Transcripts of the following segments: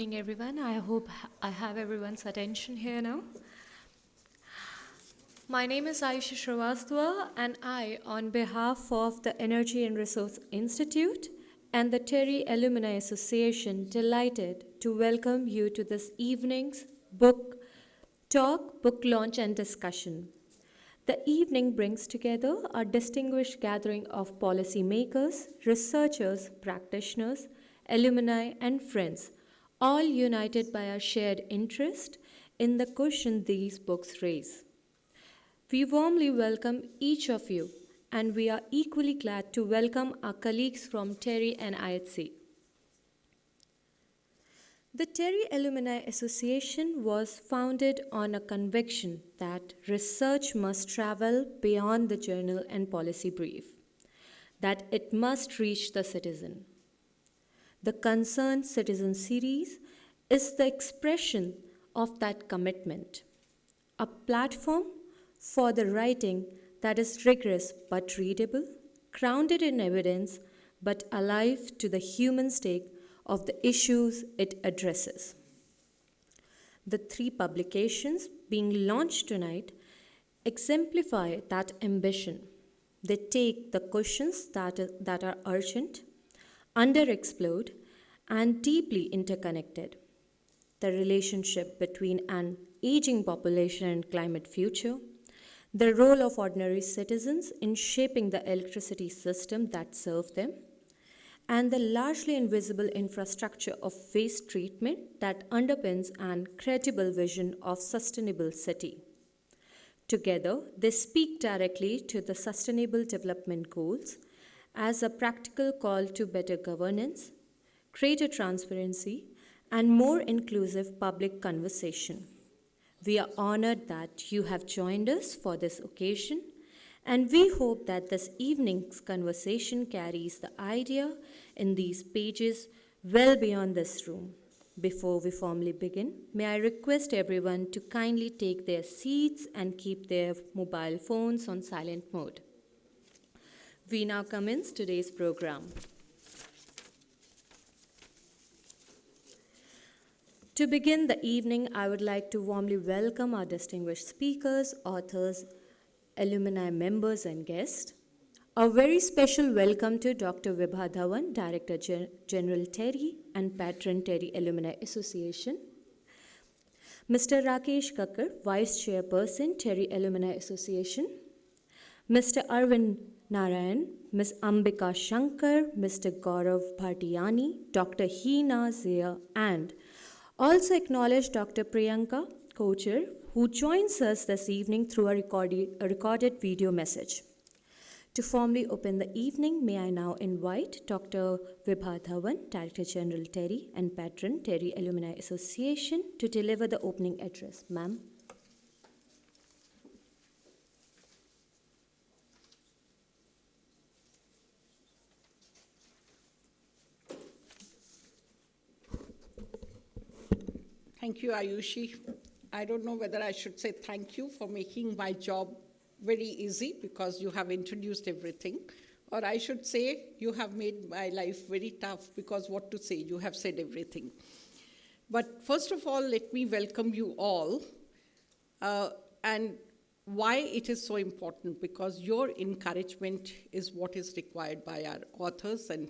evening, everyone. I hope I have everyone's attention here now. My name is Aisha Shrivastava, and I, on behalf of the Energy and Resource Institute and the TERI Alumni Association, delighted to welcome you to this evening's book talk, book launch, and discussion. The evening brings together a distinguished gathering of policymakers, researchers, practitioners, alumni, and friends, all united by a shared interest in the question these books raise. We warmly welcome each of you, and we are equally glad to welcome our colleagues from TERI and IHC. The TERI Alumni Association was founded on a conviction that research must travel beyond the journal and policy brief, that it must reach the citizen. The Concerned Citizen series is the expression of that commitment, a platform for the writing that is rigorous but readable, grounded in evidence but alive to the human stake of the issues it addresses. The three publications being launched tonight exemplify that ambition. They take the questions that are urgent, underexplored, and deeply interconnected. The relationship between an aging population and climate future, the role of ordinary citizens in shaping the electricity system that serve them, and the largely invisible infrastructure of waste treatment that underpins an credible vision of sustainable city. Together, they speak directly to the Sustainable Development Goals as a practical call to better governance, greater transparency, and more inclusive public conversation. We are honored that you have joined us for this occasion, and we hope that this evening's conversation carries the idea in these pages well beyond this room. Before we formally begin, may I request everyone to kindly take their seats and keep their mobile phones on silent mode. We now commence today's program. To begin the evening, I would like to warmly welcome our distinguished speakers, authors, alumni members, and guests. A very special welcome to Dr. Vibha Dhawan, Director General TERI and Patron TERI Alumni Association. Mr. Rakesh Kakkar, Vice Chairperson, TERI Alumni Association. Mr. Arvindd Narayanan, Ms. Ambika Shankar, Mr. Gaurav Bhatiani, Dr. Hina, and also acknowledge Dr. Priyanka, Kochhar, who joins us this evening through a recorded video message. To formally open the evening, may I now invite Dr. Vibha Dhawan, Director General TERI and Patron TERI Alumni Association, to deliver the opening address. Ma'am. Thank you, Ayushi. I don't know whether I should say thank you for making my job very easy because you have introduced everything, or I should say you have made my life very tough because what to say, you have said everything. But first of all, let me welcome you all, and why it is so important, because your encouragement is what is required by our authors and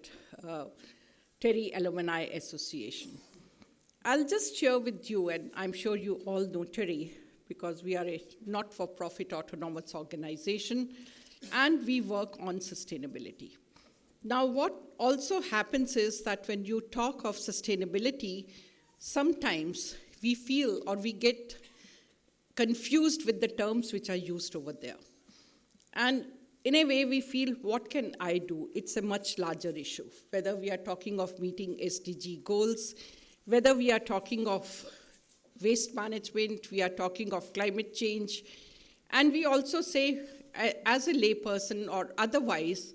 TERI Alumni Association. I'll just share with you, and I'm sure you all know TERI, because we are a not-for-profit autonomous organization, and we work on sustainability. Now, what also happens is that when you talk of sustainability, sometimes we feel or we get confused with the terms which are used over there. And in a way, we feel, what can I do? It's a much larger issue, whether we are talking of meeting SDG goals, whether we are talking of waste management, we are talking of climate change, and we also say, as a layperson or otherwise,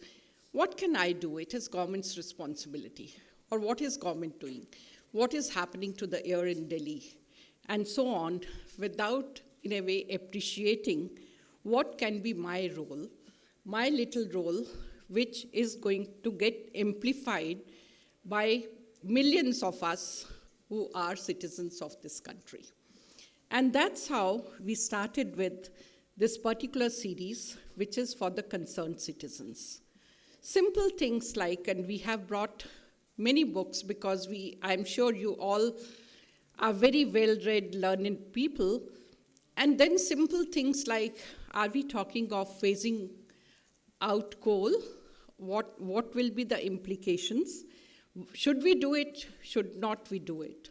what can I do? It is government's responsibility. Or what is government doing? What is happening to the air in Delhi? And so on, without, in a way, appreciating what can be my role, my little role, which is going to get amplified by millions of us who are citizens of this country. And that's how we started with this particular series, which is for the concerned citizens. Simple things like, and we have brought many books because I'm sure you all are very well-read, learned people, and then simple things like, are we talking of phasing out coal? What will be the implications? Should we do it? Should not we do it?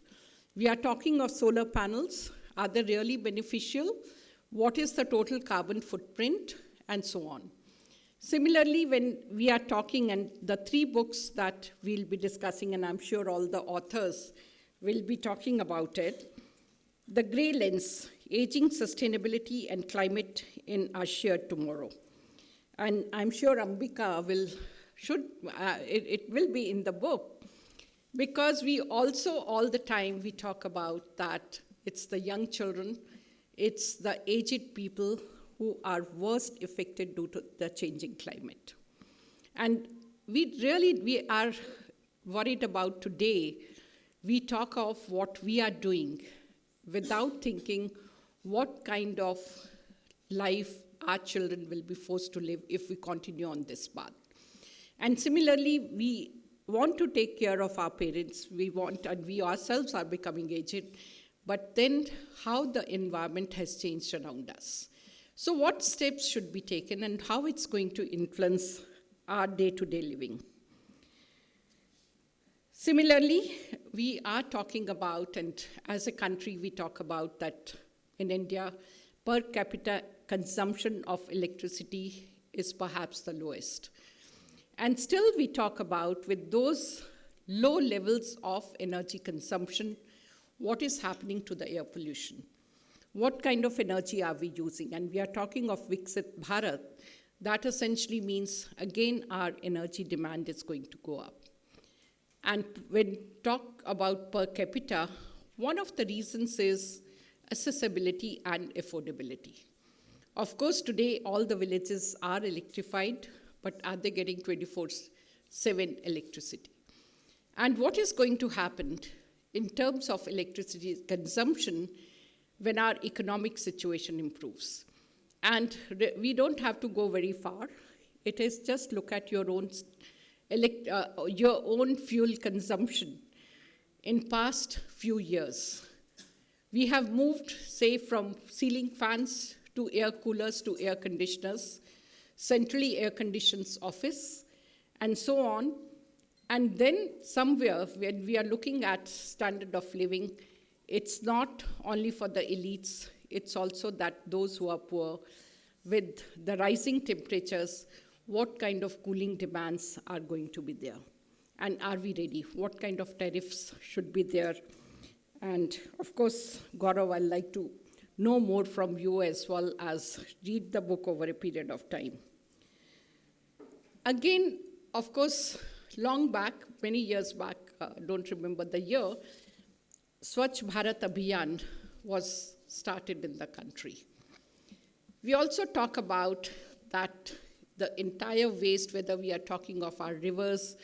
We are talking of solar panels. Are they really beneficial? What is the total carbon footprint? And so on. Similarly, when we are talking, and the 3 books that we'll be discussing, and I'm sure all the authors will be talking about it, The Grey Lens, Aging, Sustainability, and Climate in Our Shared Tomorrow. And I'm sure Ambika it will be in the book, because we also all the time we talk about that it's the young children, it's the aged people who are worst affected due to the changing climate. And we are worried about today. We talk of what we are doing without thinking what kind of life our children will be forced to live if we continue on this path. And similarly, we want to take care of our parents. And we ourselves are becoming aged, but then how the environment has changed around us. So what steps should be taken and how it's going to influence our day-to-day living. Similarly, we are talking about, and as a country we talk about that in India, per capita consumption of electricity is perhaps the lowest. And still we talk about, with those low levels of energy consumption, what is happening to the air pollution? What kind of energy are we using? And we are talking of Viksit Bharat. That essentially means, again, our energy demand is going to go up. And when talk about per capita, one of the reasons is accessibility and affordability. Of course, today all the villages are electrified, but are they getting 24/7 electricity? And what is going to happen in terms of electricity consumption when our economic situation improves? And we don't have to go very far. It is just look at your own fuel consumption in past few years. We have moved, say, from ceiling fans to air coolers to air conditioners, centrally air-conditioned office, and so on. And then somewhere, when we are looking at standard of living, it's not only for the elites, it's also that those who are poor, with the rising temperatures, what kind of cooling demands are going to be there? And are we ready? What kind of tariffs should be there? And of course, Gaurav, I'd like to know more from you as well as read the book over a period of time. Again, of course, long back, many years back, don't remember the year, Swachh Bharat Abhiyan was started in the country. We also talk about that the entire waste, whether we are talking of our rivers,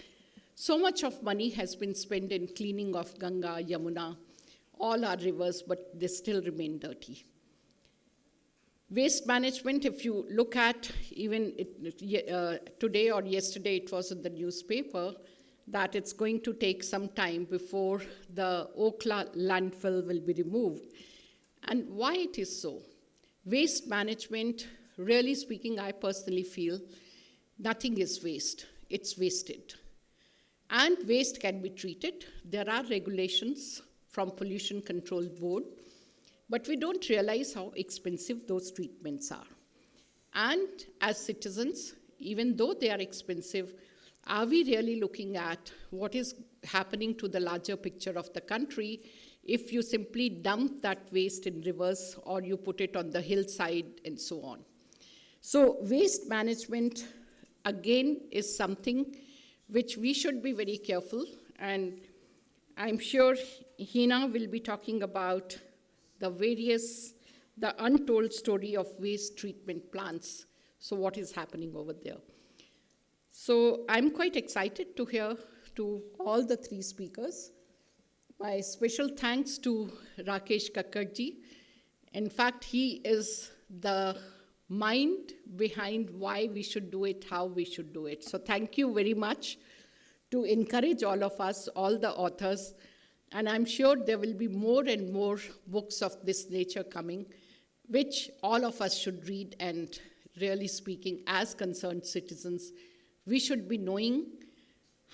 so much of money has been spent in cleaning of Ganga, Yamuna, all our rivers, but they still remain dirty. Waste management, if you look at even today or yesterday, it was in the newspaper that it's going to take some time before the Okla landfill will be removed. And why it is so? Waste management, really speaking, I personally feel nothing is waste. It's wasted. And waste can be treated. There are regulations from Pollution Control Board, but we don't realize how expensive those treatments are. And as citizens, even though they are expensive, are we really looking at what is happening to the larger picture of the country if you simply dump that waste in rivers or you put it on the hillside and so on? So waste management, again, is something which we should be very careful. And I'm sure Hina will be talking about the untold story of waste treatment plants. So what is happening over there? So I'm quite excited to hear to all the 3 speakers. My special thanks to Rakesh Kakkarji. In fact, he is the mind behind why we should do it, how we should do it. So thank you very much to encourage all of us, all the authors. And I'm sure there will be more and more books of this nature coming, which all of us should read. And really speaking, as concerned citizens, we should be knowing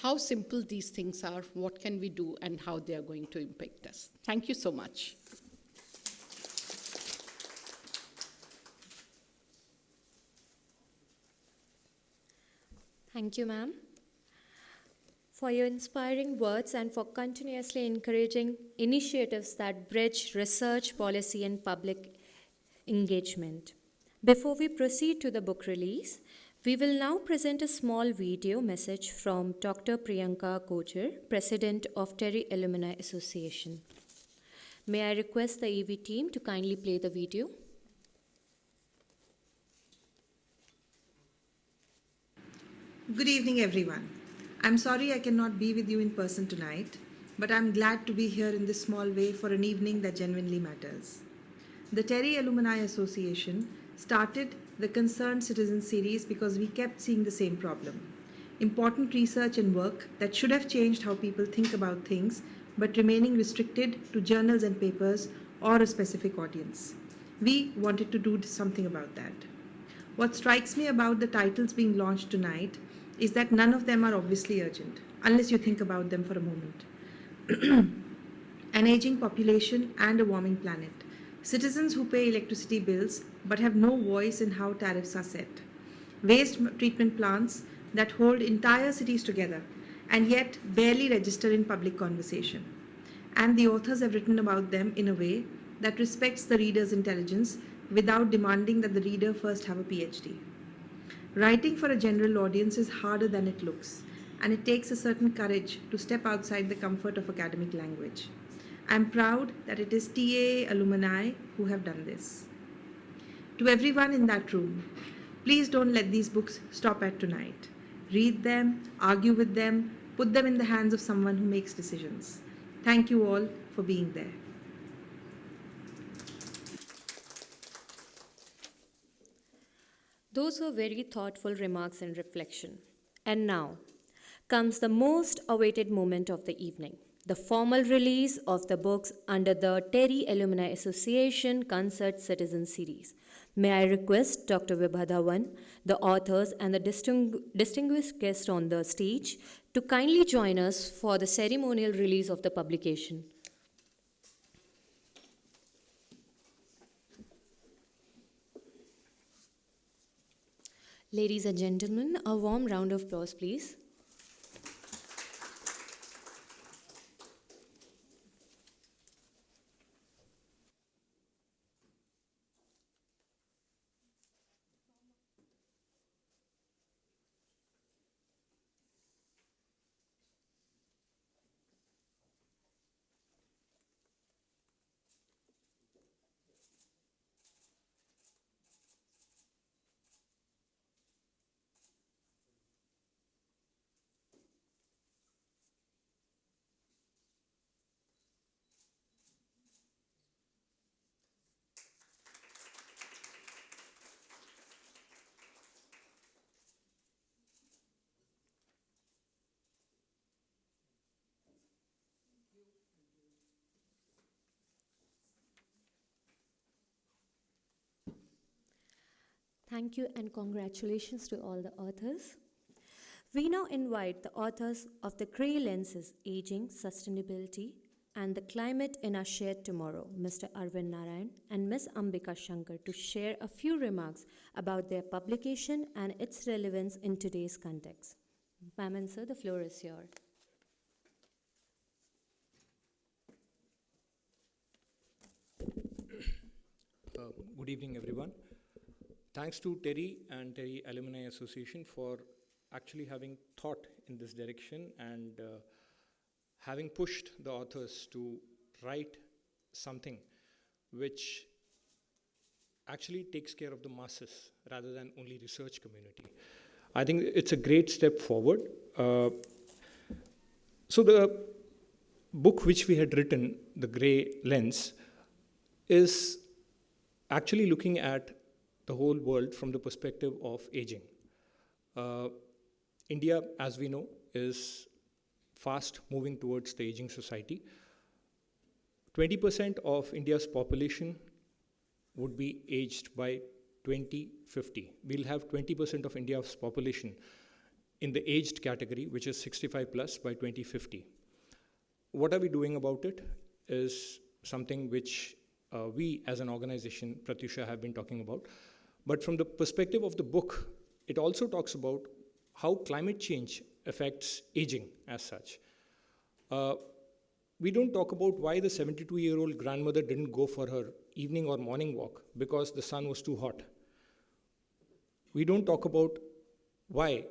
how simple these things are, what can we do, and how they are going to impact us. Thank you so much. Thank you, ma'am, for your inspiring words and for continuously encouraging initiatives that bridge research, policy, and public engagement. Before we proceed to the book release, we will now present a small video message from Dr. Priyanka Kochhar, President of TERI Alumni Association. May I request the AV team to kindly play the video? Good evening, everyone. I'm sorry I cannot be with you in person tonight, but I'm glad to be here in this small way for an evening that genuinely matters. The TERI Alumni Association started the Concerned Citizen series because we kept seeing the same problem. Important research and work that should have changed how people think about things, but remaining restricted to journals and papers or a specific audience. We wanted to do something about that. What strikes me about the titles being launched tonight is that none of them are obviously urgent, unless you think about them for a moment. An aging population and a warming planet. Citizens who pay electricity bills but have no voice in how tariffs are set. Waste treatment plants that hold entire cities together and yet barely register in public conversation. And the authors have written about them in a way that respects the reader's intelligence without demanding that the reader first have a PhD. Writing for a general audience is harder than it looks, and it takes a certain courage to step outside the comfort of academic language. I'm proud that it is TERI alumni who have done this. To everyone in that room, please don't let these books stop at tonight. Read them, argue with them, put them in the hands of someone who makes decisions. Thank you all for being there. Those were very thoughtful remarks and reflection. And now comes the most awaited moment of the evening, the formal release of the books under the TERI Alumni Association Concert Citizen Series. May I request Dr. Vibha Dhawan, the authors, and the distinguished guests on the stage to kindly join us for the ceremonial release of the publication. Ladies and gentlemen, a warm round of applause, please. Thank you and congratulations to all the authors. We now invite the authors of The Grey Lenses, Aging, Sustainability, and the Climate in Our Shared Tomorrow, Mr. Arvindd Narayanan and Ms. Ambika Shankar, to share a few remarks about their publication and its relevance in today's context. Ma'am and sir, the floor is yours. Good evening, everyone. Thanks to TERI and TERI Alumni Association for actually having thought in this direction and having pushed the authors to write something which actually takes care of the masses rather than only research community. I think it's a great step forward. So the book which we had written, The Grey Lens, is actually looking at the whole world from the perspective of aging. India, as we know, is fast moving towards the aging society. 20% of India's population would be aged by 2050. We'll have 20% of India's population in the aged category, which is 65 plus by 2050. What are we doing about it is something which we as an organization, Pratyusha, have been talking about. But from the perspective of the book, it also talks about how climate change affects aging as such. We don't talk about why the 72-year-old grandmother didn't go for her evening or morning walk because the sun was too hot. We don't talk about why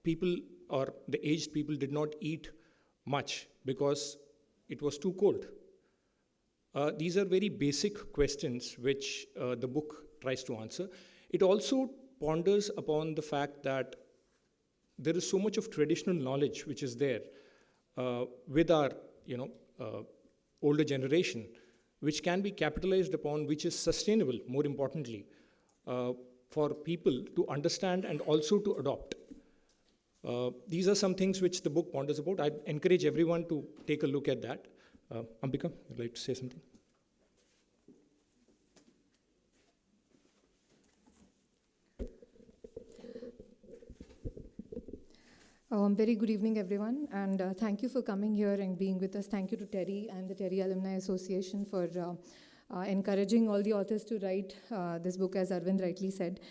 people or the aged people did not eat much because it was too cold. These are very basic questions which the book tries to answer. It also ponders upon the fact that there is so much of traditional knowledge which is there with our older generation, which can be capitalized upon, which is sustainable, more importantly, for people to understand and also to adopt. These are some things which the book ponders about. I encourage everyone to take a look at that. Ambika, would you like to say something? Very good evening, everyone, and thank you for coming here and being with us. Thank you to TERI and the TERI Alumni Association for encouraging all the authors to write this book, as Arvindd rightly said.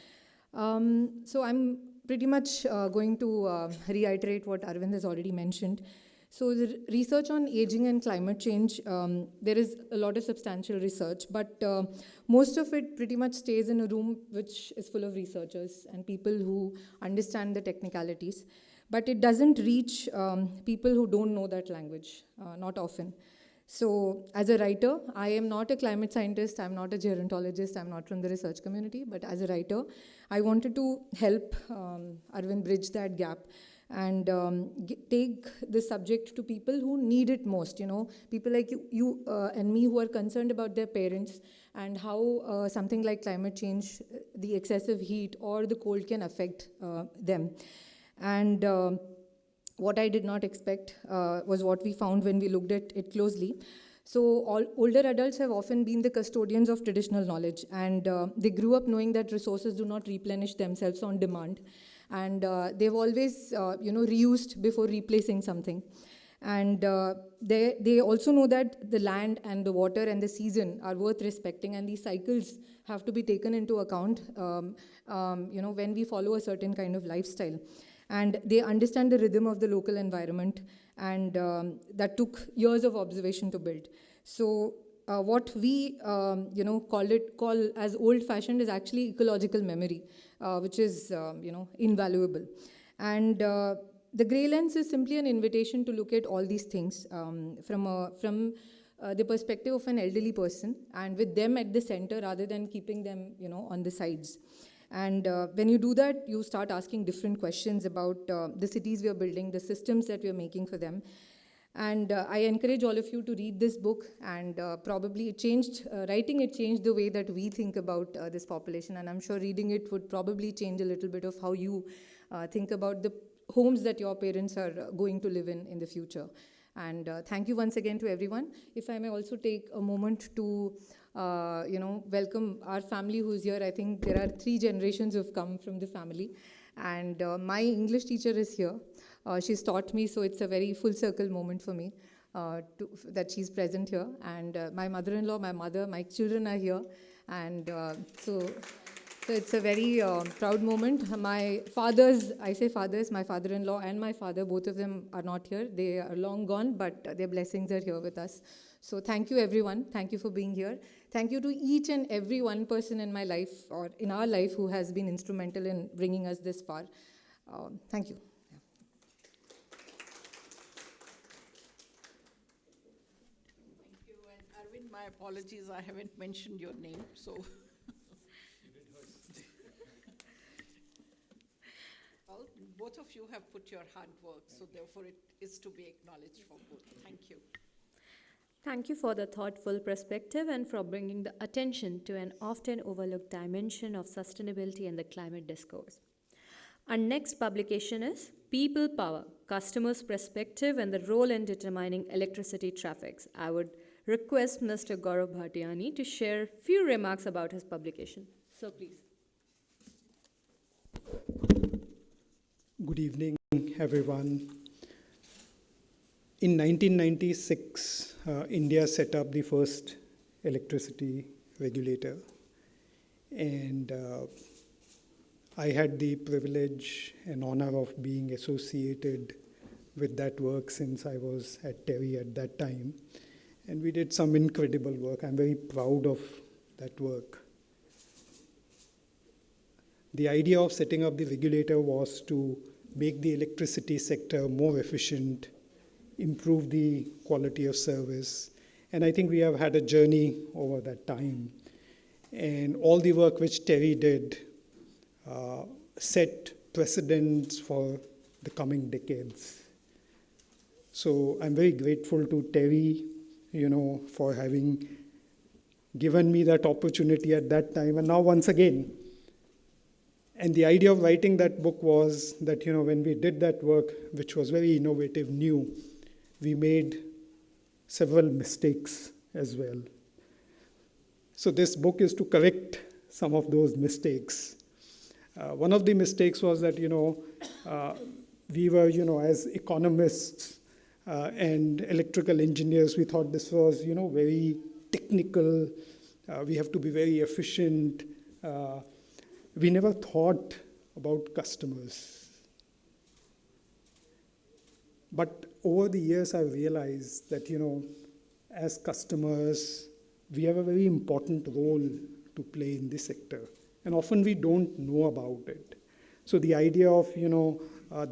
So I'm pretty much going to reiterate what Arvindd has already mentioned. So the research on aging and climate change, there is a lot of substantial research, but most of it pretty much stays in a room which is full of researchers and people who understand the technicalities. But it doesn't reach people who don't know that language, not often. So as a writer, I am not a climate scientist, I'm not a gerontologist, I'm not from the research community, but as a writer, I wanted to help Arvindd bridge that gap and take this subject to people who need it most, people like you and me who are concerned about their parents and how something like climate change, the excessive heat or the cold can affect them. And what I did not expect was what we found when we looked at it closely. So older adults have often been the custodians of traditional knowledge, and they grew up knowing that resources do not replenish themselves on demand. And they've always reused before replacing something. And they also know that the land and the water and the season are worth respecting, and these cycles have to be taken into account when we follow a certain kind of lifestyle. And they understand the rhythm of the local environment, and that took years of observation to build. So what we call as old-fashioned is actually ecological memory, which is invaluable. And the Grey Lens is simply an invitation to look at all these things from the perspective of an elderly person, and with them at the center rather than keeping them on the sides. And when you do that, you start asking different questions about the cities we are building, the systems that we are making for them. And I encourage all of you to read this book, and probably it changed, writing it changed the way that we think about this population, and I'm sure reading it would probably change a little bit of how you think about the homes that your parents are going to live in the future. And thank you once again to everyone. If I may also take a moment to welcome our family who's here. I think there are 3 generations who have come from the family. And my English teacher is here. She's taught me, so it's a very full circle moment for me that she's present here. And my mother-in-law, my mother, my children are here. And so it's a very proud moment. My fathers, I say fathers, my father-in-law and my father, both of them are not here. They are long gone, but their blessings are here with us. So thank you, everyone. Thank you for being here. Thank you to each and every one person in my life or in our life who has been instrumental in bringing us this far. Thank you. Thank you. And Arvindd, my apologies, I haven't mentioned your name, so. Well, both of you have put your hard work, so therefore it is to be acknowledged for both. Thank you. Thank you for the thoughtful perspective and for bringing the attention to an often overlooked dimension of sustainability in the climate discourse. Our next publication is People Power, Customers' Perspective and the Role in Determining Electricity Traffics. I would request Mr. Gaurav Bhatiani to share a few remarks about his publication. So please. Good evening, everyone. In 1996, India set up the first electricity regulator, and I had the privilege and honor of being associated with that work since I was at TERI at that time, and we did some incredible work. I'm very proud of that work. The idea of setting up the regulator was to make the electricity sector more efficient, improve the quality of service. And I think we have had a journey over that time. And all the work which TERI did set precedents for the coming decades. So I'm very grateful to TERI, for having given me that opportunity at that time. And now once again, and the idea of writing that book was that, when we did that work, which was very innovative, new, we made several mistakes as well. So this book is to correct some of those mistakes. One of the mistakes was that, we were, as economists and electrical engineers, we thought this was, very technical. We have to be very efficient. We never thought about customers. But over the years, I realized that, as customers, we have a very important role to play in this sector. And often we don't know about it. So the idea of,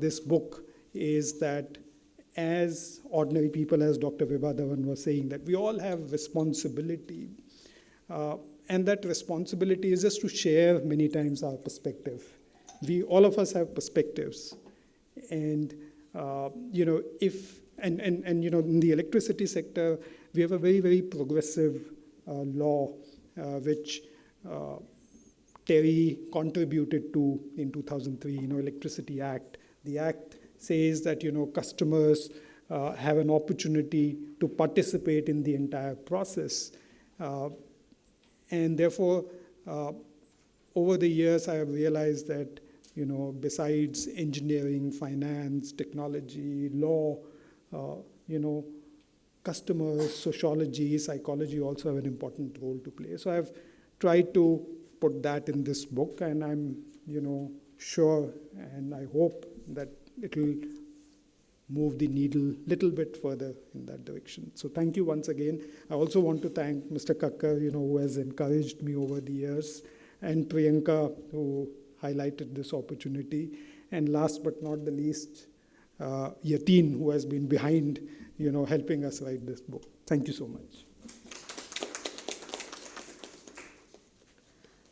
this book is that as ordinary people, as Dr. Vibha Dhawan was saying, that we all have responsibility. And that responsibility is just to share many times our perspective. All of us have perspectives. And in the electricity sector, we have a very, very progressive law, which TERI contributed to in 2003, Electricity Act. The Act says that, customers have an opportunity to participate in the entire process. And therefore, over the years, I have realized that, besides engineering, finance, technology, law, customers, sociology, psychology also have an important role to play. So I've tried to put that in this book, and I'm, sure and I hope that it will move the needle a little bit further in that direction. So thank you once again. I also want to thank Mr. Kakkar, who has encouraged me over the years, and Priyanka, who highlighted this opportunity. And last but not the least, Yateen, who has been behind, helping us write this book. Thank you so much.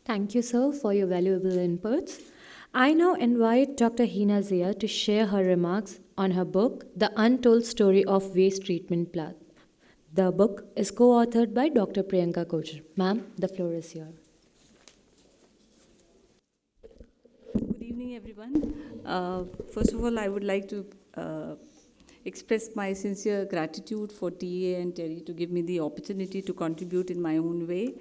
Thank you, sir, for your valuable inputs. I now invite Dr. Hina Zia to share her remarks on her book, The Untold Story of Waste Treatment Plant. The book is co-authored by Dr. Priyanka Kochhar. Ma'am, the floor is yours. Good evening, everyone. First of all, I would like to express my sincere gratitude for TA and TERI to give me the opportunity to contribute in my own way.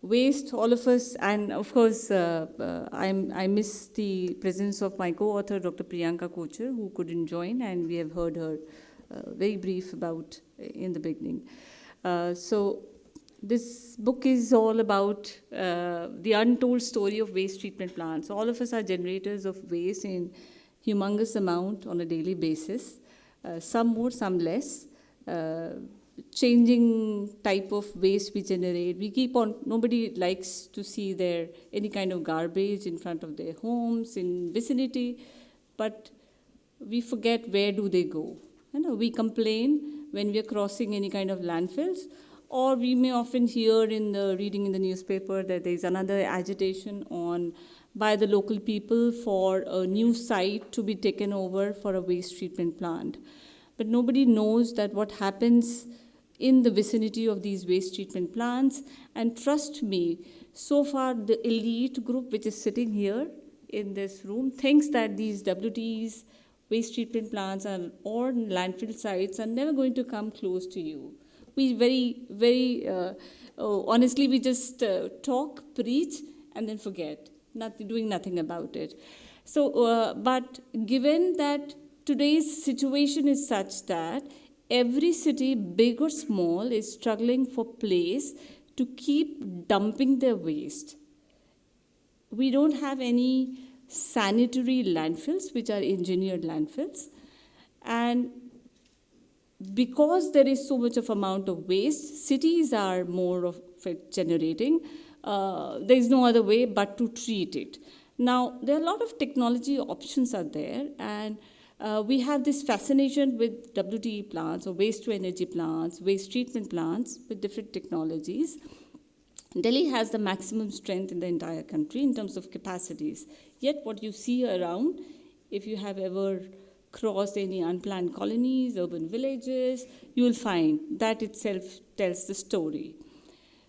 Waste, all of us, and of course, I miss the presence of my co-author, Dr. Priyanka Kochhar, who couldn't join, and we have heard her very brief about in the beginning. So this book is all about the untold story of waste treatment plants. All of us are generators of waste in humongous amount on a daily basis, some more, some less. Changing type of waste we generate. We keep on, nobody likes to see any kind of garbage in front of their homes, in vicinity, but we forget where do they go. We complain when we are crossing any kind of landfills, or we may often hear reading in the newspaper that there is another agitation by the local people for a new site to be taken over for a waste treatment plant. but nobody knows that what happens in the vicinity of these waste treatment plants. And trust me, so far the elite group which is sitting here in this room thinks that these WTEs, waste treatment plants or landfill sites are never going to come close to you. We very honestly, we just talk, preach, and then forget, doing nothing about it. So, but given that today's situation is such that every city, big or small, is struggling for place to keep dumping their waste. We don't have any sanitary landfills, which are engineered landfills. And because there is so much of amount of waste, cities are more of it generating. There is no other way but to treat it. Now, there are a lot of technology options out there, and we have this fascination with WTE plants or waste-to-energy plants, waste treatment plants with different technologies. Delhi has the maximum strength in the entire country in terms of capacities. Yet what you see around, if you have ever crossed any unplanned colonies, urban villages, you will find that itself tells the story.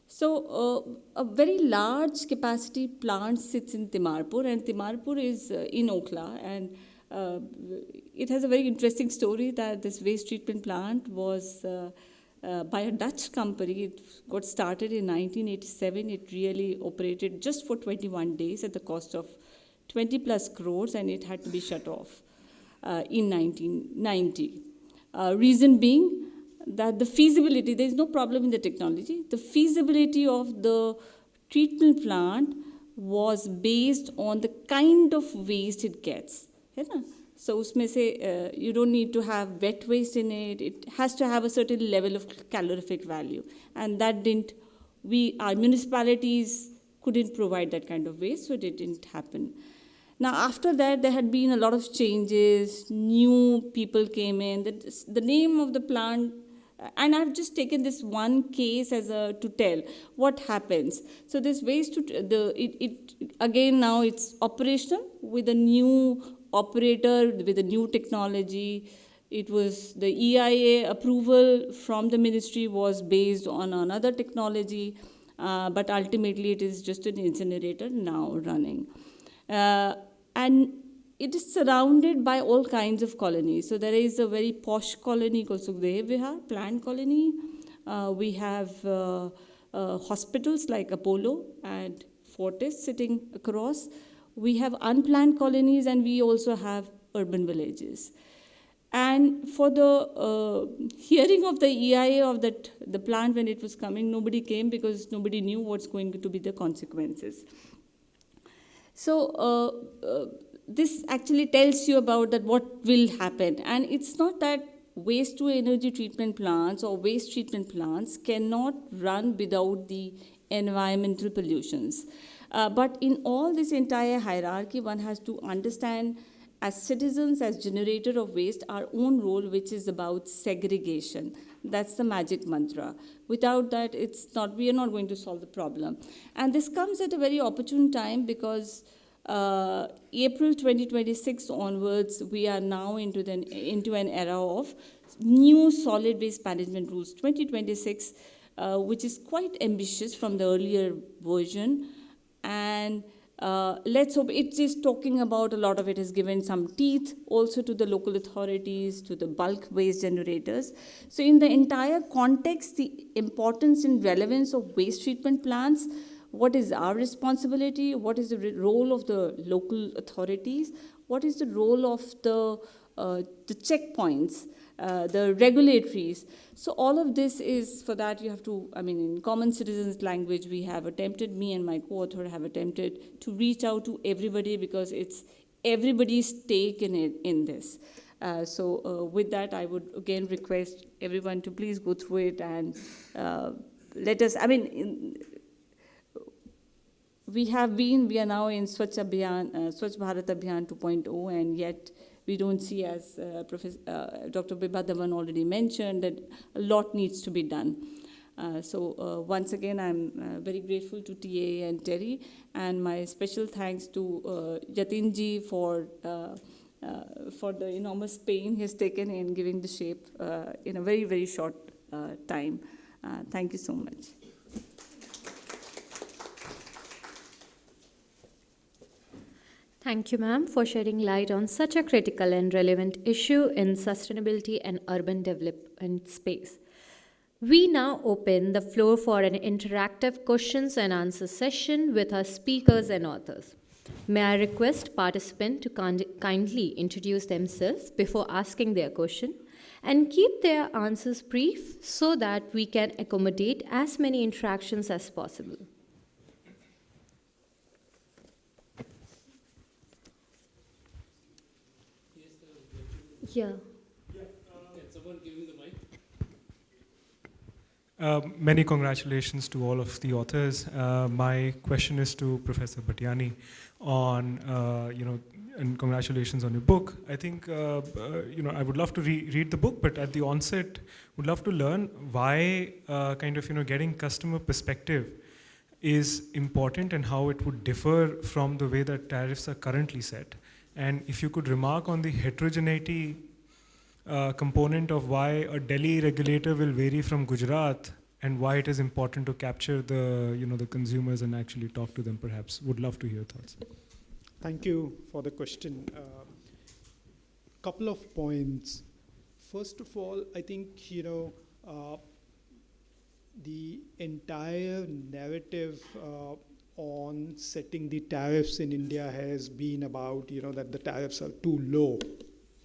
So a very large capacity plant sits in Timarpur, and Timarpur is in Okhla, and it has a very interesting story that this waste treatment plant was by a Dutch company. It got started in 1987. It really operated just for 21 days at the cost of 20 plus crores, and it had to be shut off in 1990. Reason being that the feasibility, there is no problem in the technology, the feasibility of the treatment plant was based on the kind of waste it gets. So usme se, you don't need to have wet waste in it. It has to have a certain level of calorific value. And that didn't, our municipalities couldn't provide that kind of waste, so it didn't happen. Now, after that, there had been a lot of changes. New people came in. The name of the plant, and I've just taken this one case as to tell what happens. So this waste, again now it's operational with a new operator, with a new technology. It was the EIA approval from the ministry was based on another technology, but ultimately it is just an incinerator now running. And it is surrounded by all kinds of colonies. So there is a very posh colony called Sukhdev Vihar, planned colony. We have hospitals like Apollo and Fortis sitting across. We have unplanned colonies, and we also have urban villages. And for the hearing of the EIA of the plant when it was coming, nobody came because nobody knew what's going to be the consequences. So this actually tells you about that what will happen. And it's not that waste-to-energy treatment plants or waste treatment plants cannot run without the environmental pollutions. But in all this entire hierarchy, one has to understand as citizens, as generator of waste, our own role, which is about segregation. That's the magic mantra. Without that, we are not going to solve the problem. And this comes at a very opportune time because April 2026 onwards, we are now into an era of new solid waste management rules 2026, which is quite ambitious from the earlier version. And let's hope it is talking about a lot of it has given some teeth also to the local authorities, to the bulk waste generators. So in the entire context, the importance and relevance of waste treatment plants, what is our responsibility, what is the role of the local authorities, what is the role of the checkpoints, the regulatories. So all of this is, for that you have to, in common citizens language, we have attempted, me and my co-author have attempted to reach out to everybody because it's everybody's take in this. So with that, I would again request everyone to please go through it and let us, we are now in Swachh Bharat Abhiyan 2.0, and yet we don't see, as Dr. Bibha Dhawan already mentioned, that a lot needs to be done. So once again, I'm very grateful to TA and TERI, and my special thanks to Jatinji for for the enormous pain he has taken in giving the shape in a very, very short time. Thank you so much. Thank you, ma'am, for shedding light on such a critical and relevant issue in sustainability and urban development space. We now open the floor for an interactive questions and answer session with our speakers and authors. May I request participants to kindly introduce themselves before asking their question and keep their answers brief so that we can accommodate as many interactions as possible. Yeah. Many congratulations to all of the authors. My question is to Professor Bhatiani on, and congratulations on your book. I think, I would love to read the book, but at the onset, would love to learn why getting customer perspective is important and how it would differ from the way that tariffs are currently set. And if you could remark on the heterogeneity component of why a Delhi regulator will vary from Gujarat and why it is important to capture the consumers and actually talk to them, perhaps. Would love to hear thoughts. Thank you for the question. Couple of points. First of all, I think, the entire narrative on setting the tariffs in India has been about, that the tariffs are too low.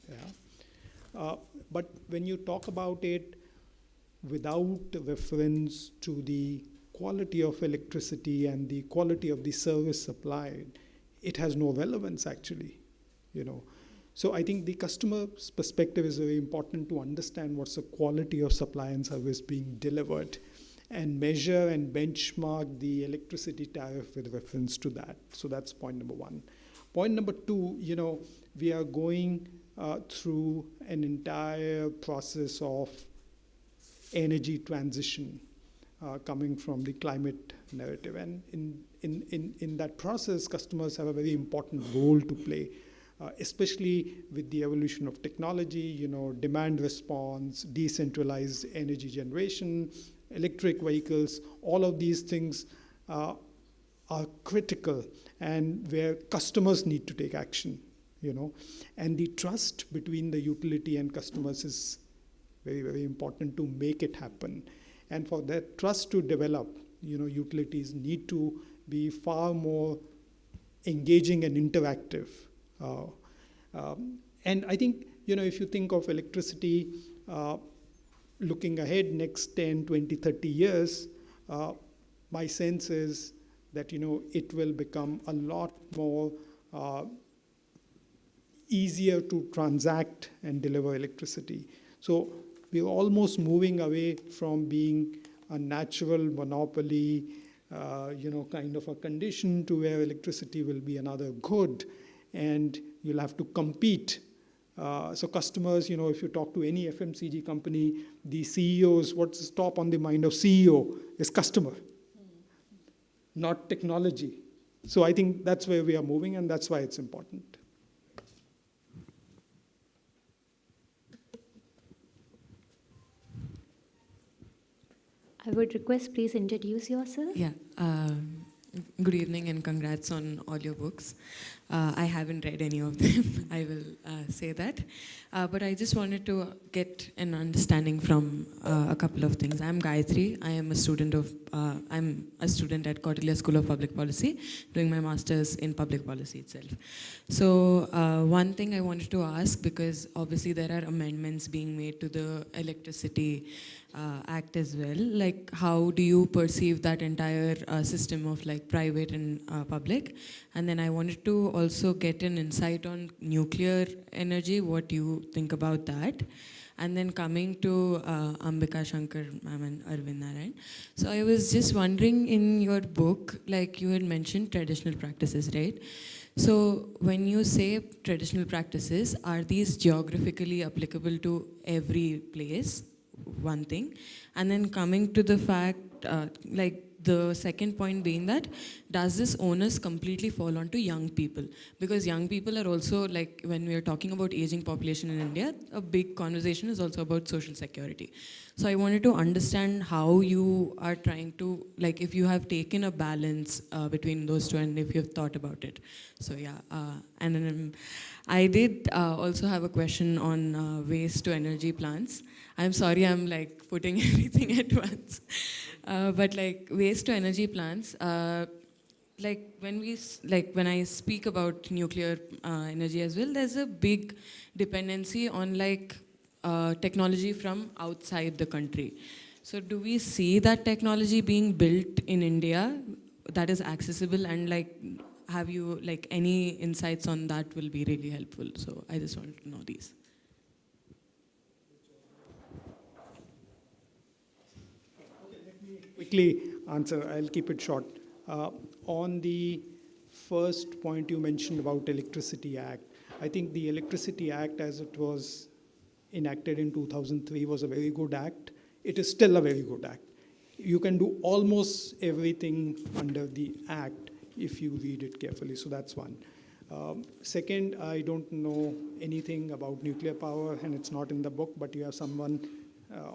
Yeah. But when you talk about it without reference to the quality of electricity and the quality of the service supplied, it has no relevance actually, So I think the customer's perspective is very important to understand what's the quality of supply and service being delivered and measure and benchmark the electricity tariff with reference to that. So that's point number one. Point number two, we are going through an entire process of energy transition coming from the climate narrative. And in that process, customers have a very important role to play, especially with the evolution of technology, demand response, decentralized energy generation, electric vehicles, all of these things are critical and where customers need to take action, And the trust between the utility and customers is very, very important to make it happen. And for that trust to develop, utilities need to be far more engaging and interactive. And I think, if you think of electricity, looking ahead next 10, 20, 30 years, my sense is that, it will become a lot more easier to transact and deliver electricity. So we're almost moving away from being a natural monopoly, kind of a condition to where electricity will be another good and you'll have to compete. So customers, if you talk to any FMCG company, the CEOs, what's top on the mind of CEO is customer, not technology. So I think that's where we are moving and that's why it's important. I would request, please introduce yourself. Yeah. Good evening and congrats on all your books. I haven't read any of them, I will say that. But I just wanted to get an understanding from a couple of things. I'm Gayatri. I'm a student at Kautilya School of Public Policy, doing my master's in public policy itself. So one thing I wanted to ask, because obviously there are amendments being made to the Electricity Act as well. Like, how do you perceive that entire system of like private and public? And then I wanted to also get an insight on nuclear energy, what you think about that. And then coming to Ambika, Shankar, ma'am, and Arvindd, Narayanan. So I was just wondering, in your book, like you had mentioned traditional practices, right? So when you say traditional practices, are these geographically applicable to every place? One thing. And then coming to the fact, like the second point being that, does this onus completely fall onto young people? Because young people are also, like, when we are talking about aging population in India, a big conversation is also about social security. So I wanted to understand how you are trying to, like, if you have taken a balance between those two and if you've thought about it. So yeah, and then I did also have a question on waste to energy plants. I'm sorry, I'm like putting everything at once. But like waste to energy plants, like when I speak about nuclear energy as well, there's a big dependency on like technology from outside the country. So do we see that technology being built in India that is accessible, and like have you like any insights on that will be really helpful. So I just wanted to know these. Quickly answer, I'll keep it short. On the first point you mentioned about Electricity Act, I think the Electricity Act as it was enacted in 2003 was a very good act. It is still a very good act. You can do almost everything under the act if you read it carefully, so that's one. Second, I don't know anything about nuclear power and it's not in the book, but you have someone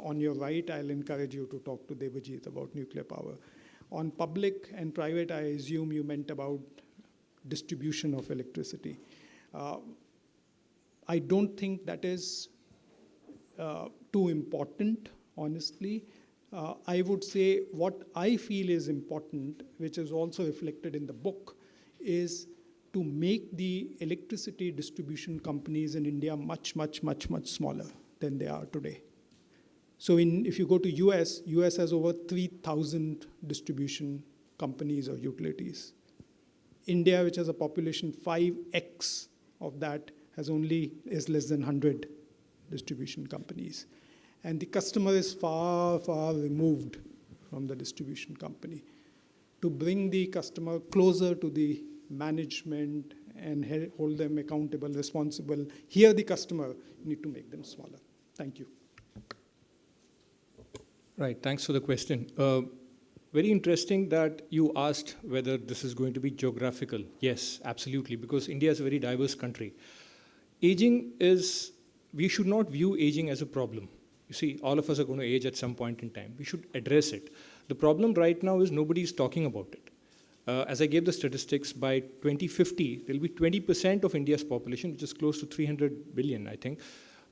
on your right. I'll encourage you to talk to Debajit about nuclear power. On public and private, I assume you meant about distribution of electricity. I don't think that is too important, honestly. I would say what I feel is important, which is also reflected in the book, is to make the electricity distribution companies in India much, much, much, much smaller than they are today. So if you go to US has over 3,000 distribution companies or utilities. India, which has a population 5x of that, is less than 100 distribution companies. And the customer is far, far removed from the distribution company. To bring the customer closer to the management and hold them accountable, responsible, hear the customer, you need to make them smaller. Thank you. Right, thanks for the question. Very interesting that you asked whether this is going to be geographical. Yes, absolutely, because India is a very diverse country. Aging we should not view aging as a problem. You see, all of us are going to age at some point in time. We should address it. The problem right now is nobody is talking about it. As I gave the statistics, by 2050, there will be 20% of India's population, which is close to 300 billion, I think,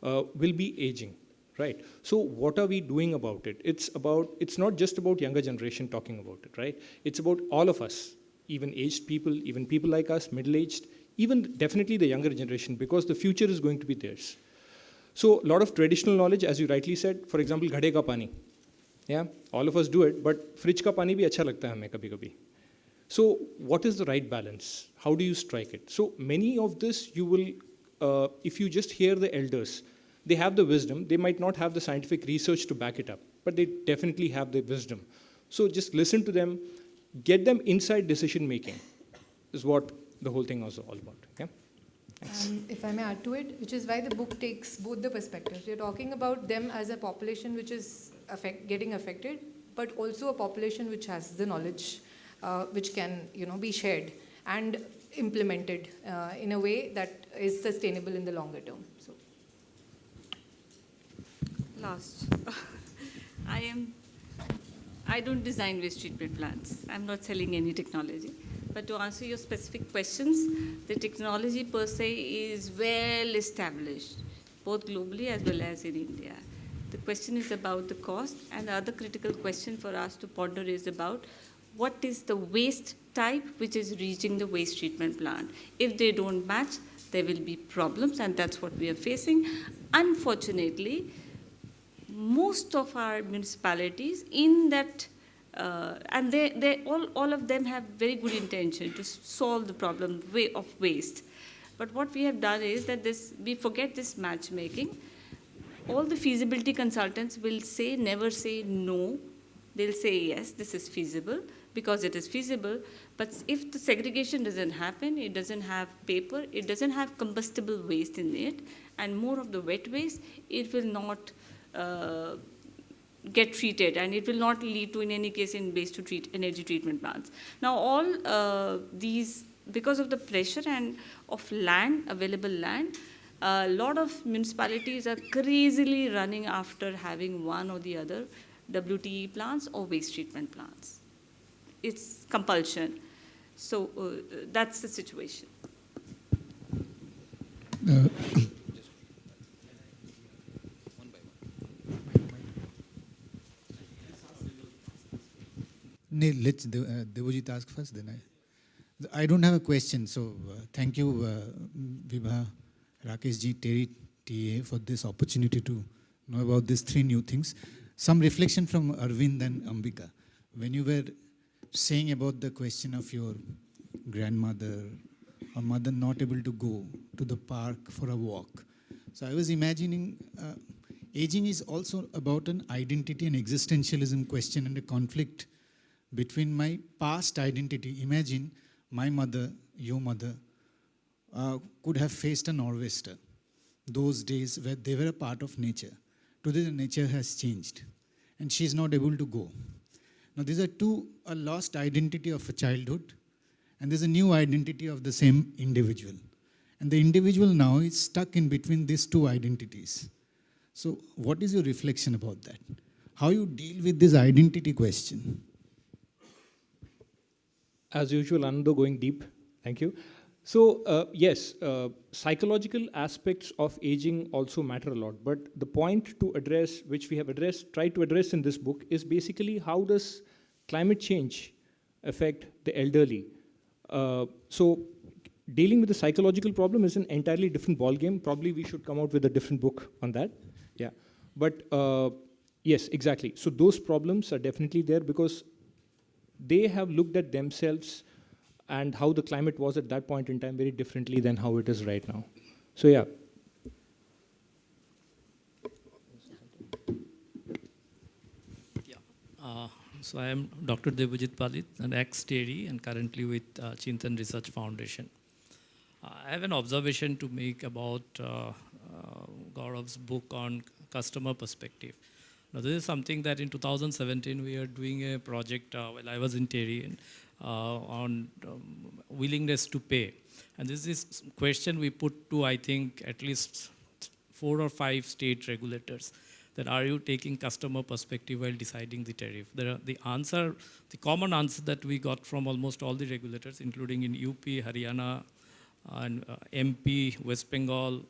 will be aging. Right. So what are we doing about it? It's not just about younger generation talking about it, right? It's about all of us, even aged people, even people like us, middle-aged, even definitely the younger generation, because the future is going to be theirs. So a lot of traditional knowledge, as you rightly said, for example, ghade ka pani. Yeah, all of us do it, but fridge ka pani bhi acha lagta hai hame kabhi kabhi. So what is the right balance? How do you strike it? So many of this you will, if you just hear the elders, they have the wisdom. They might not have the scientific research to back it up, but they definitely have the wisdom. So just listen to them, get them inside decision making is what the whole thing was all about. Yeah? Thanks. If I may add to it, which is why the book takes both the perspectives. You're talking about them as a population which is getting affected, but also a population which has the knowledge which can be shared and implemented in a way that is sustainable in the longer term. So. Last. I don't design waste treatment plants. I'm not selling any technology. But to answer your specific questions, the technology per se is well established, both globally as well as in India. The question is about the cost, and the other critical question for us to ponder is about what is the waste type which is reaching the waste treatment plant. If they don't match, there will be problems, and that's what we are facing. Unfortunately, most of our municipalities in that, and all of them have very good intention to solve the problem of waste. But what we have done is that we forget this matchmaking. All the feasibility consultants will never say no. They'll say yes, this is feasible because it is feasible. But if the segregation doesn't happen, it doesn't have paper, it doesn't have combustible waste in it, and more of the wet waste, it will not get treated, and it will not lead to, in any case, in waste to treat energy treatment plants. Now, all these, because of the pressure and of land, available land, a lot of municipalities are crazily running after having one or the other WTE plants or waste treatment plants. It's compulsion. So that's the situation. Let's Devojit ask first, then I don't have a question, so thank you, Vibha, Rakesh ji, TERI, TA, for this opportunity to know about these three new things. Some reflection from Arvindd and Ambika. When you were saying about the question of your grandmother or mother not able to go to the park for a walk, so I was imagining aging is also about an identity and existentialism question and a conflict between my past identity. Imagine my mother, your mother, could have faced a nor'wester those days where they were a part of nature. Today the nature has changed and she is not able to go. Now these are two, a lost identity of a childhood, and there's a new identity of the same individual. And the individual now is stuck in between these two identities. So what is your reflection about that? How you deal with this identity question? As usual, Anando going deep. Thank you. So yes, psychological aspects of aging also matter a lot. But the point to address, which we have tried to address in this book, is basically how does climate change affect the elderly? So dealing with the psychological problem is an entirely different ballgame. Probably we should come out with a different book on that. Yeah. But yes, exactly. So those problems are definitely there because they have looked at themselves and how the climate was at that point in time very differently than how it is right now. So yeah. So I am Dr. Devojit Palit, an ex-TERI and currently with Chintan Research Foundation. I have an observation to make about Gaurav's book on customer perspective. Now, this is something that in 2017 we are doing a project while I was in TERI on willingness to pay. And this is a question we put to, I think, at least 4 or 5 state regulators, that are you taking customer perspective while deciding the tariff? The common answer that we got from almost all the regulators, including in UP, Haryana, and MP, West Bengal,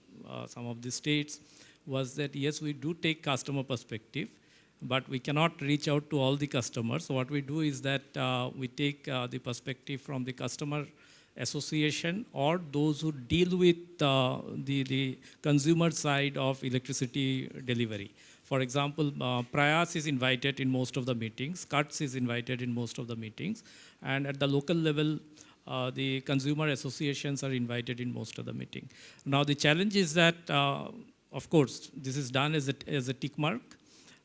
some of the states, was that yes, we do take customer perspective, but we cannot reach out to all the customers. So what we do is that we take the perspective from the customer association or those who deal with the consumer side of electricity delivery. For example, Prayas is invited in most of the meetings, Cuts is invited in most of the meetings, and at the local level, the consumer associations are invited in most of the meeting. Now the challenge is that, of course, this is done as a tick mark.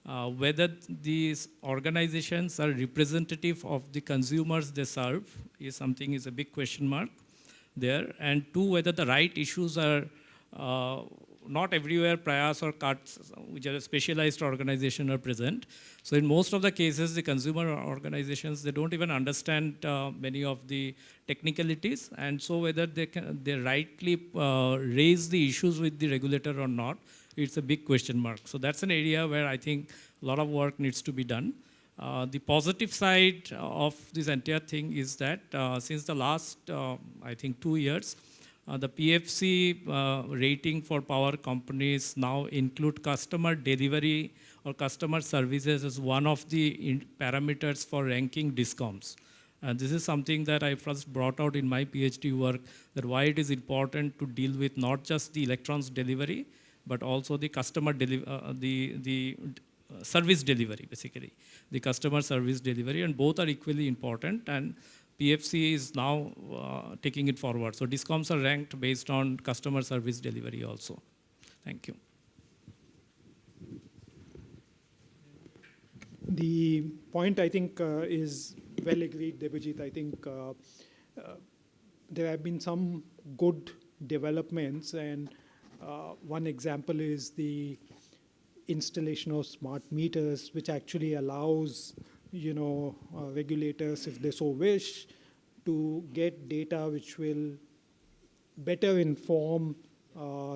Whether these organizations are representative of the consumers they serve is a big question mark there. And two, whether the right issues are not everywhere Prayas or Cuts, which are a specialized organization, are present. So in most of the cases, the consumer organizations, they don't even understand many of the technicalities. And so whether they rightly raise the issues with the regulator or not, it's a big question mark. So that's an area where I think a lot of work needs to be done. The positive side of this entire thing is that since the last, I think, 2 years, the PFC rating for power companies now include customer delivery or customer services as one of the parameters for ranking discoms. And this is something that I first brought out in my PhD work, that why it is important to deal with not just the electrons delivery, but also the customer service delivery, basically, the customer service delivery, and both are equally important. And PFC is now taking it forward. So discoms are ranked based on customer service delivery also. Thank you. The point, I think, is well agreed, Devojit. I think there have been some good developments, and one example is the installation of smart meters, which actually allows, regulators, if they so wish, to get data which will better inform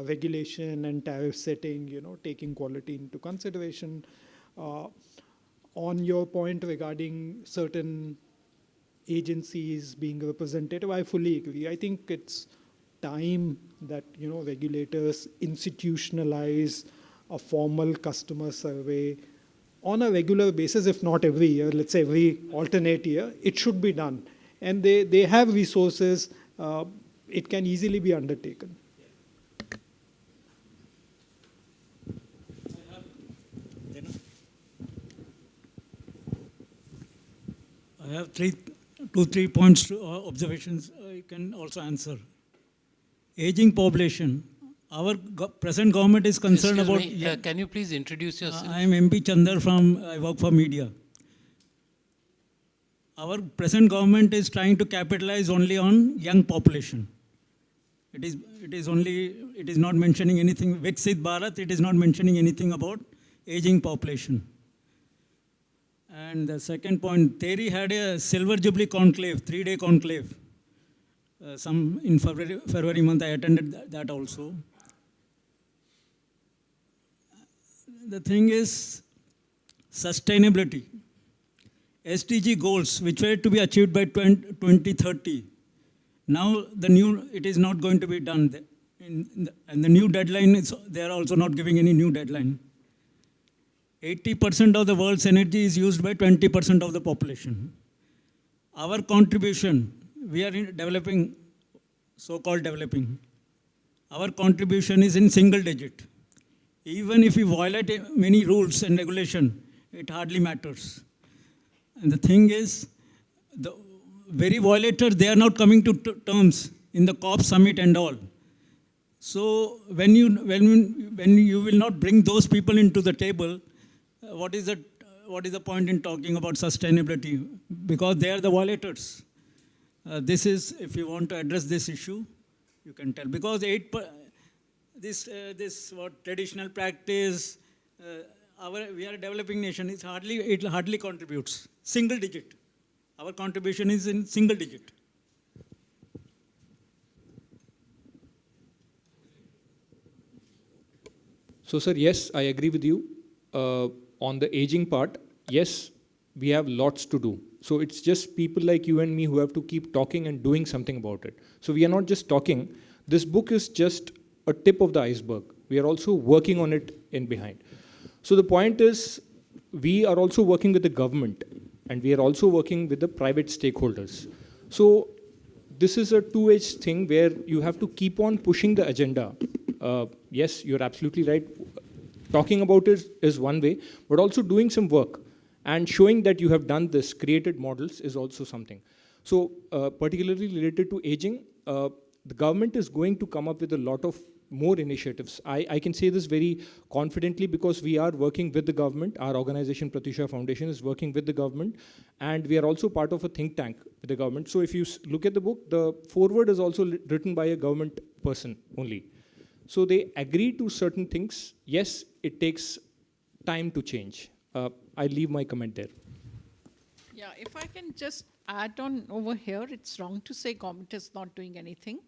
regulation and tariff setting, taking quality into consideration. On your point regarding certain agencies being representative, I fully agree. I think it's time that, regulators institutionalize a formal customer survey on a regular basis, if not every year, let's say every alternate year. It should be done. And they have resources. It can easily be undertaken. I have two, three points, to, observations I can also answer. Aging population. Our present government is concerned Excuse about... me, can you please introduce yourself? I am MP Chandar I work for media. Our present government is trying to capitalize only on young population. It is not mentioning anything, Viksit Bharat, it is not mentioning anything about aging population. And the second point, TERI had a Silver Jubilee conclave, 3-day conclave. In February month, I attended that also. The thing is sustainability. SDG goals, which were to be achieved by 2030. Now it is not going to be done. And the new deadline, they are also not giving any new deadline. 80% of the world's energy is used by 20% of the population. Our contribution, we are in developing, so-called developing. Our contribution is in single digit. Even if we violate many rules and regulation, it hardly matters. And the thing is, the very violators, they are not coming to terms in the COP summit and all. So when you will not bring those people into the table, what is the point in talking about sustainability? Because they are the violators. This is, if you want to address this issue, you can tell. Because this traditional practice, we are a developing nation. It hardly contributes. Single digit. Our contribution is in single digit. So, sir, yes, I agree with you. On the aging part, yes, we have lots to do. So it's just people like you and me who have to keep talking and doing something about it. So we are not just talking. This book is just a tip of the iceberg. We are also working on it in behind. So the point is, we are also working with the government and we are also working with the private stakeholders. So this is a two-edged thing where you have to keep on pushing the agenda. Yes, you're absolutely right. Talking about it is one way, but also doing some work and showing that you have done this, created models, is also something. So particularly related to aging, the government is going to come up with a lot of more initiatives. I can say this very confidently because we are working with the government. Our organization, Pratisha Foundation, is working with the government, and we are also part of a think tank with the government. So if you look at the book, the foreword is also written by a government person only. So they agree to certain things. Yes, it takes time to change. I'll leave my comment there. Yeah, if I can just add on over here, it's wrong to say government is not doing anything.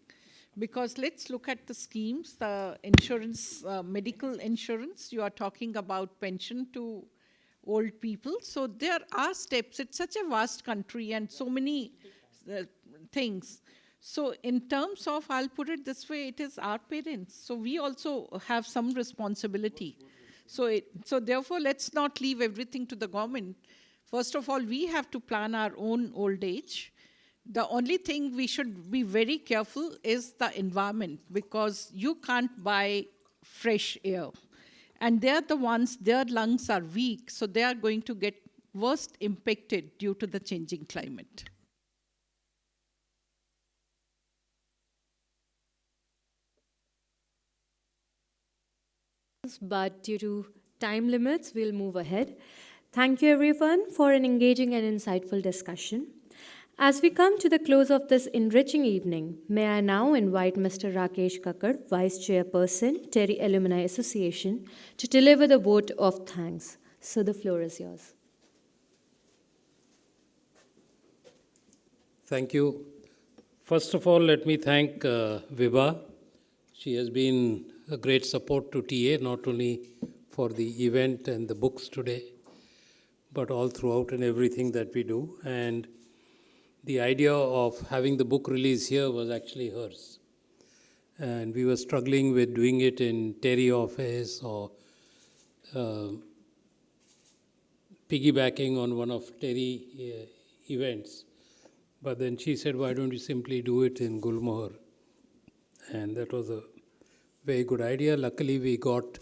Because let's look at the schemes, the insurance, medical insurance, you are talking about pension to old people. So there are steps. It's such a vast country and so many things. So in terms of, I'll put it this way, it is our parents. So we also have some responsibility. So therefore, let's not leave everything to the government. First of all, we have to plan our own old age. The only thing we should be very careful is the environment, because you can't buy fresh air. And they're the ones, their lungs are weak, so they are going to get worst impacted due to the changing climate. But due to time limits, we'll move ahead. Thank you everyone for an engaging and insightful discussion. As we come to the close of this enriching evening, may I now invite Mr. Rakesh Kakkad, Vice Chairperson, TERI Alumni Association, to deliver the vote of thanks. So the floor is yours. Thank you. First of all, let me thank Vibha. She has been a great support to TA, not only for the event and the books today, but all throughout and everything that we do. And the idea of having the book release here was actually hers. And we were struggling with doing it in TERI office or piggybacking on one of TERI events. But then she said, why don't you simply do it in Gulmohar? And that was a very good idea. Luckily, we got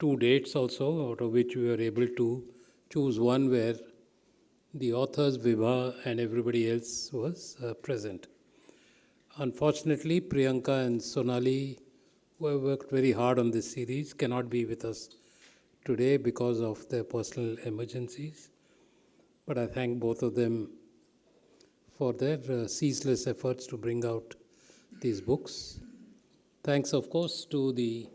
2 dates also, out of which we were able to choose one where the authors, Vibha, and everybody else was present. Unfortunately, Priyanka and Sonali, who have worked very hard on this series, cannot be with us today because of their personal emergencies. But I thank both of them for their ceaseless efforts to bring out these books. Thanks, of course, to the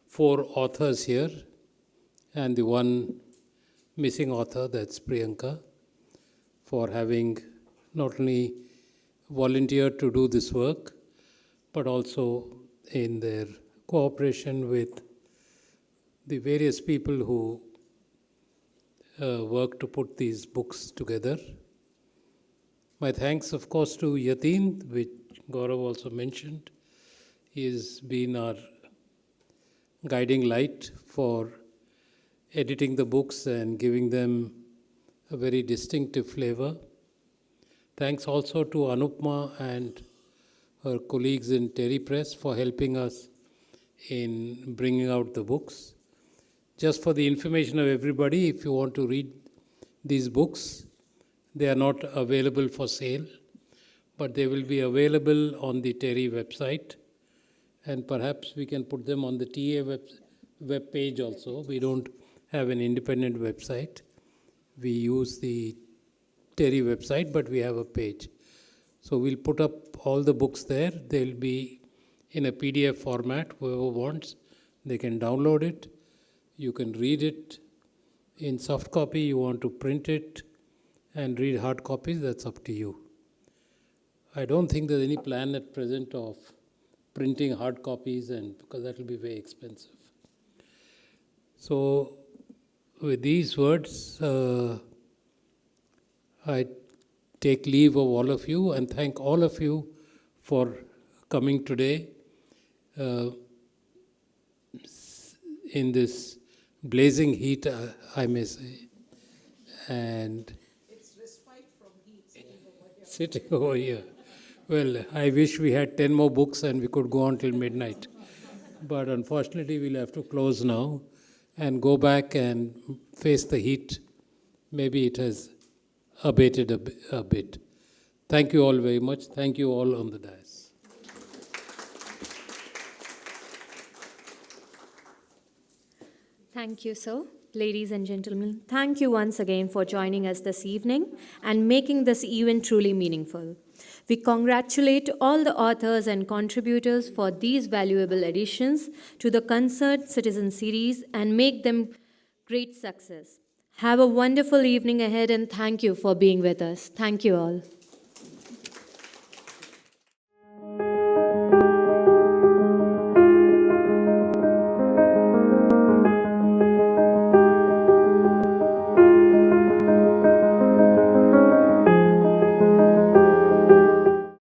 4 authors here and the one missing author, that's Priyanka, for having not only volunteered to do this work, but also in their cooperation with the various people who work to put these books together. My thanks, of course, to Yatin, which Gaurav also mentioned. He has been our guiding light for editing the books and giving them a very distinctive flavor. Thanks also to Anupma and her colleagues in TERI Press for helping us in bringing out the books. Just for the information of everybody, if you want to read these books, they are not available for sale, but they will be available on the TERI website, and perhaps we can put them on the TA web page also. We don't have an independent website. We use the TERI website, but we have a page. So we'll put up all the books there. They'll be in a PDF format. Whoever wants, they can download it. You can read it in soft copy. You want to print it and read hard copies, that's up to you. I don't think there's any plan at present of printing hard copies, and because that will be very expensive. So with these words, I take leave of all of you and thank all of you for coming today in this blazing heat, I may say. And sitting over here. Well, I wish we had 10 more books and we could go on till midnight. But unfortunately, we'll have to close now and go back and face the heat. Maybe it has abated a bit. Thank you all very much. Thank you all on the dais. Thank you, sir. Ladies and gentlemen, thank you once again for joining us this evening and making this event truly meaningful. We congratulate all the authors and contributors for these valuable additions to the Concerned Citizen series and make them great success. Have a wonderful evening ahead and thank you for being with us. Thank you all.